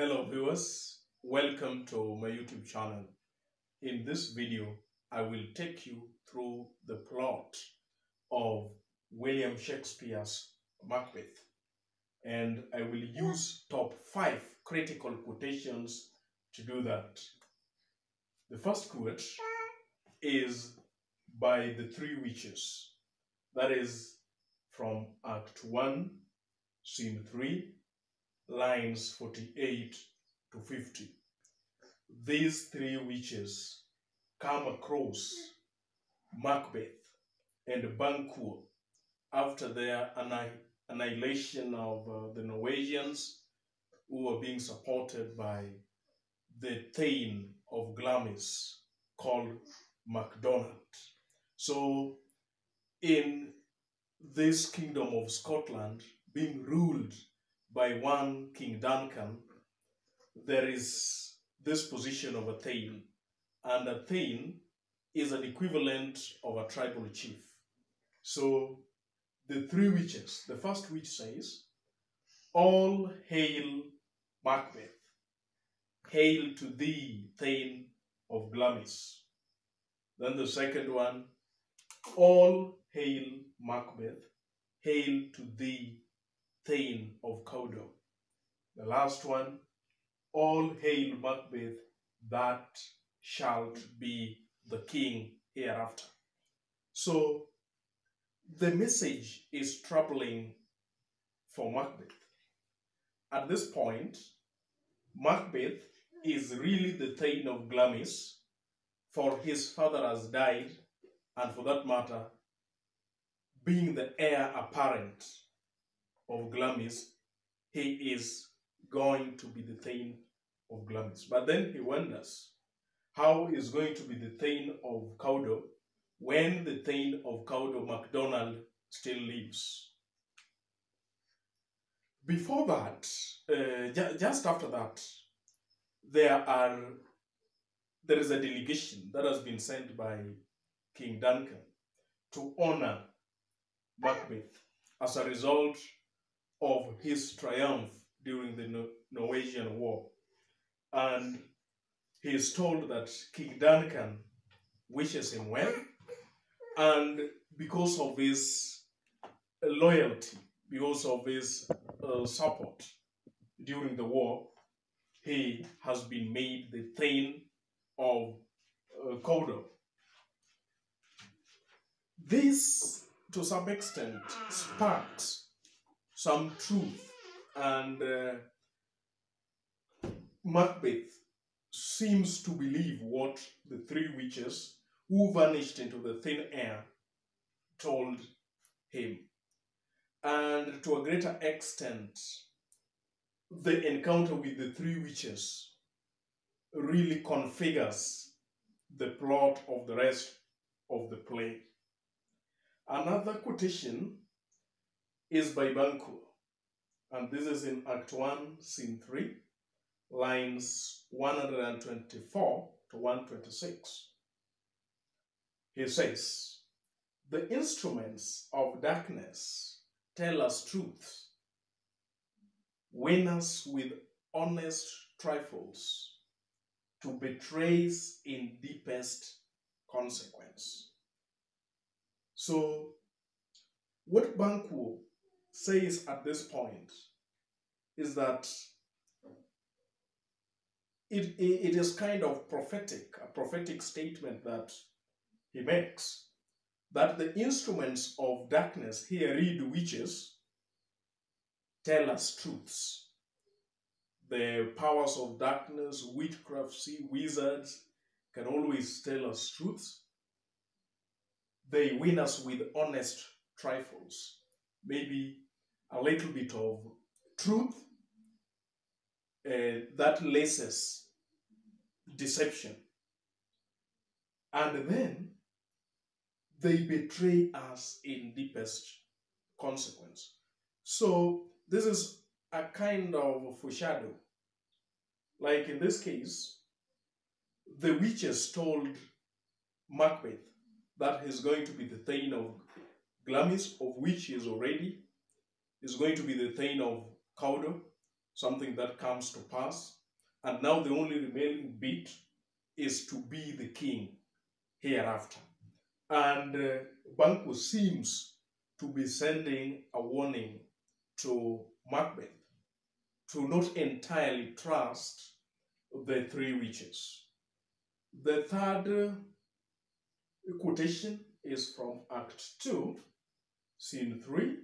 Hello viewers, welcome to my YouTube channel. In this video, I will take you through the plot of William Shakespeare's Macbeth, and I will use top 5 critical quotations to do that. The first quote is by the three witches, that is from Act 1, Scene 3, lines 48 to 50. These three witches come across Macbeth and Banquo after their annihilation of the Norwegians, who were being supported by the Thane of Glamis called MacDonald. So in this kingdom of Scotland being ruled by one King Duncan, there is this position of a Thane, and a Thane is an equivalent of a tribal chief. So the three witches, the first witch says, "All hail Macbeth, hail to thee, Thane of Glamis." Then the second one, "All hail Macbeth, hail to thee, Thane of Cawdor." The last one, "All hail Macbeth, that shalt be the king hereafter." So the message is troubling for Macbeth. At this point, Macbeth is really the Thane of Glamis, for his father has died, and for that matter, being the heir apparent of Glamis, he is going to be the Thane of Glamis. But then he wonders how he is going to be the Thane of Cawdor when the Thane of Cawdor, MacDonald, still lives. Before that, just after that, there is a delegation that has been sent by King Duncan to honor Macbeth as a result of his triumph during the Norwegian War. And he is told that King Duncan wishes him well, and because of his loyalty, because of his support during the war, he has been made the Thane of Cawdor. This, to some extent, sparks some truth, and Macbeth seems to believe what the three witches who vanished into the thin air told him. And to a greater extent, the encounter with the three witches really configures the plot of the rest of the play. Another quotation is by Banquo, and this is in Act 1, Scene 3, lines 124 to 126. He says, "The instruments of darkness tell us truth, win us with honest trifles, to betray us in deepest consequence." So what Banquo says at this point is that it is kind of prophetic, a prophetic statement that he makes, that the instruments of darkness, here read witches, tell us truths. The powers of darkness, witchcraft, wizards, can always tell us truths. They win us with honest trifles, maybe a little bit of truth that laces deception, and then they betray us in deepest consequence. So this is a kind of foreshadow. Like in this case, the witches told Macbeth that he's going to be the Thane of Glamis, of which he is already, is going to be the Thane of Cawdor. something that comes to pass. And now the only remaining bit is to be the king hereafter. And Banquo seems to be sending a warning to Macbeth to not entirely trust the three witches. The third quotation is from Act 2, Scene 3,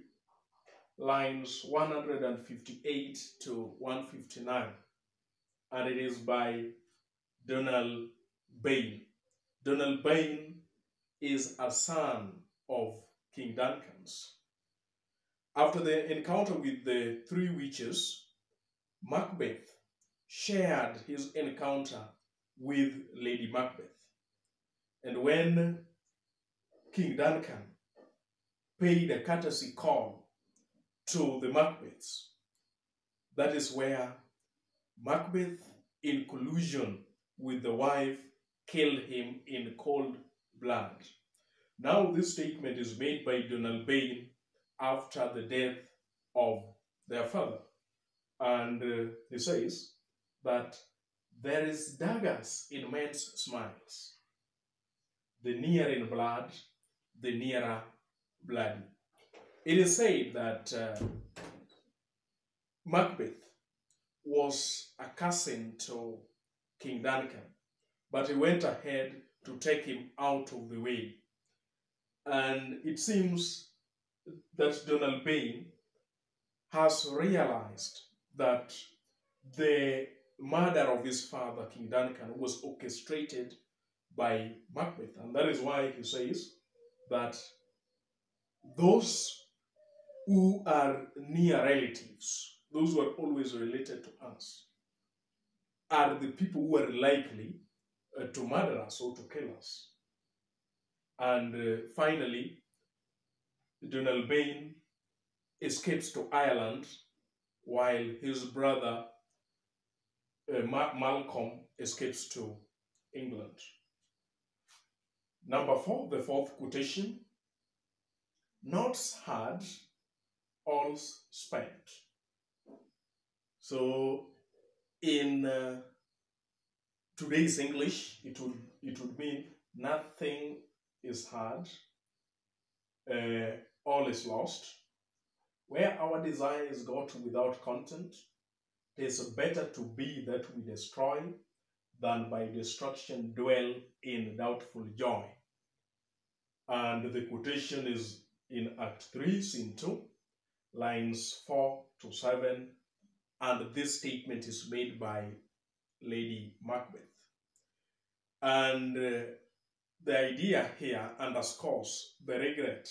lines 158 to 159, and it is by Donald Bain. Donald Bain is a son of King Duncan's. After the encounter with the three witches, Macbeth shared his encounter with Lady Macbeth. And when King Duncan paid a courtesy call to the Macbeths, that is where Macbeth, in collusion with the wife, killed him in cold blood. Now this statement is made by Donald Bain after the death of their father. And he says that there is daggers in men's smiles. The nearer in blood, the nearer bloody. It is said that Macbeth was a cousin to King Duncan, but he went ahead to take him out of the way. And it seems that Donald Bain has realized that the murder of his father, King Duncan, was orchestrated by Macbeth. And that is why he says that those who are near relatives, those who are always related to us, are the people who are likely to murder us or to kill us. And finally, Donald Bain escapes to Ireland while his brother Malcolm escapes to England. Number 4, the fourth quotation. Knots had, all's spent. So in today's English, it would mean nothing is hard, all is lost. Where our desire is got without content, it is better to be that we destroy than by destruction dwell in doubtful joy. And the quotation is in Act 3, Scene 2, lines 4 to 7, and this statement is made by Lady Macbeth. And the idea here underscores the regret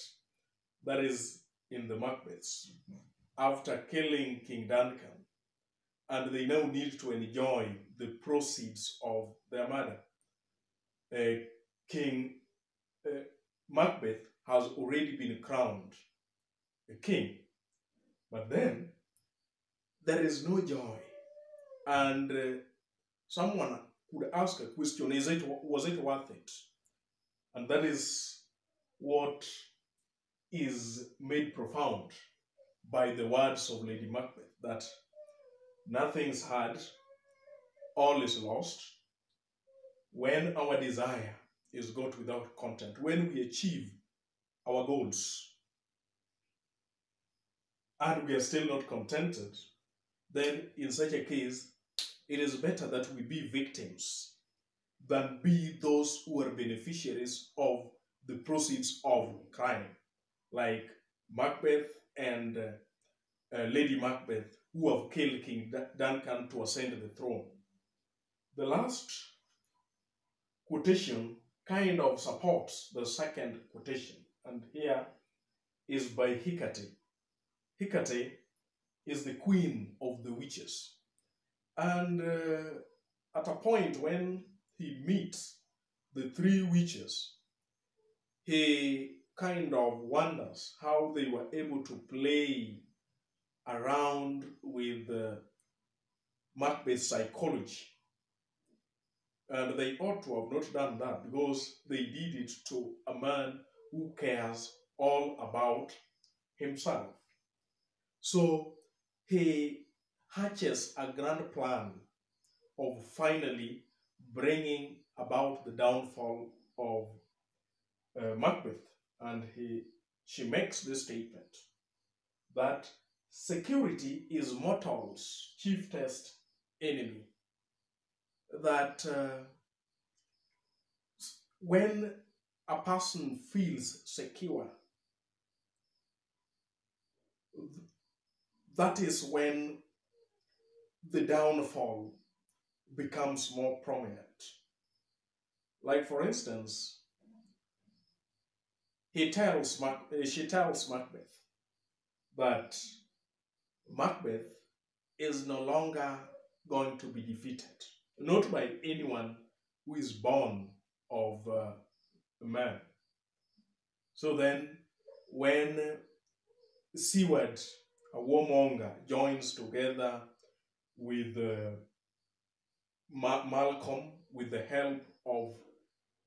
that is in the Macbeths after killing King Duncan, and they now need to enjoy the proceeds of their murder. King Macbeth has already been crowned a king, but then there is no joy. And someone could ask a question, was it worth it? And that is what is made profound by the words of Lady Macbeth, that nothing's hard, all is lost, when our desire is got without content, when we achieve our goals and we are still not contented, then in such a case, it is better that we be victims than be those who are beneficiaries of the proceeds of crime, like Macbeth and Lady Macbeth, who have killed King Duncan to ascend the throne. The last quotation kind of supports the second quotation, and here is by Hecate. Hecate is the queen of the witches, and at a point when he meets the three witches, he kind of wonders how they were able to play around with Macbeth's psychology. And they ought to have not done that, because they did it to a man who cares all about himself. So he hatches a grand plan of finally bringing about the downfall of Macbeth. And she makes this statement that security is mortal's chiefest enemy. That when a person feels secure, that is when the downfall becomes more prominent. Like, for instance, she tells Macbeth that Macbeth is no longer going to be defeated, not by anyone who is born of a man. So then, when Seward, a warmonger, joins together with Malcolm with the help of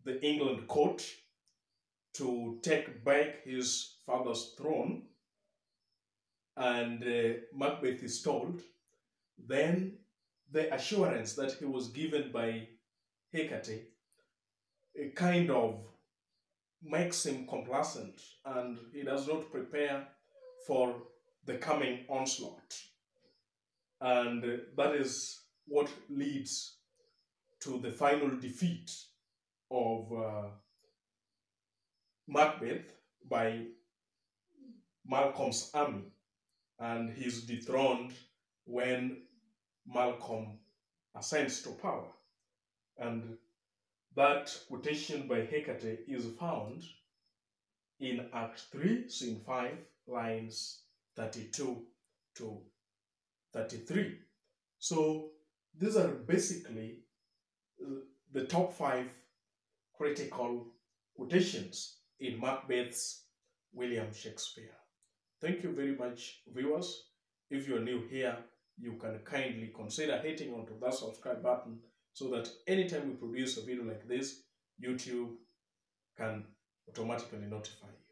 the England court to take back his father's throne, and Macbeth is told, then the assurance that he was given by Hecate kind of makes him complacent, and he does not prepare for the coming onslaught. And that is what leads to the final defeat of Macbeth by Malcolm's army, and he's dethroned when Malcolm ascends to power. And that quotation by Hecate is found in Act 3, Scene 5, lines 32 to 33. So these are basically the top 5 critical quotations in Macbeth's William Shakespeare. Thank you very much, viewers. If you're new here, you can kindly consider hitting onto that subscribe button so that anytime we produce a video like this, YouTube can automatically notify you.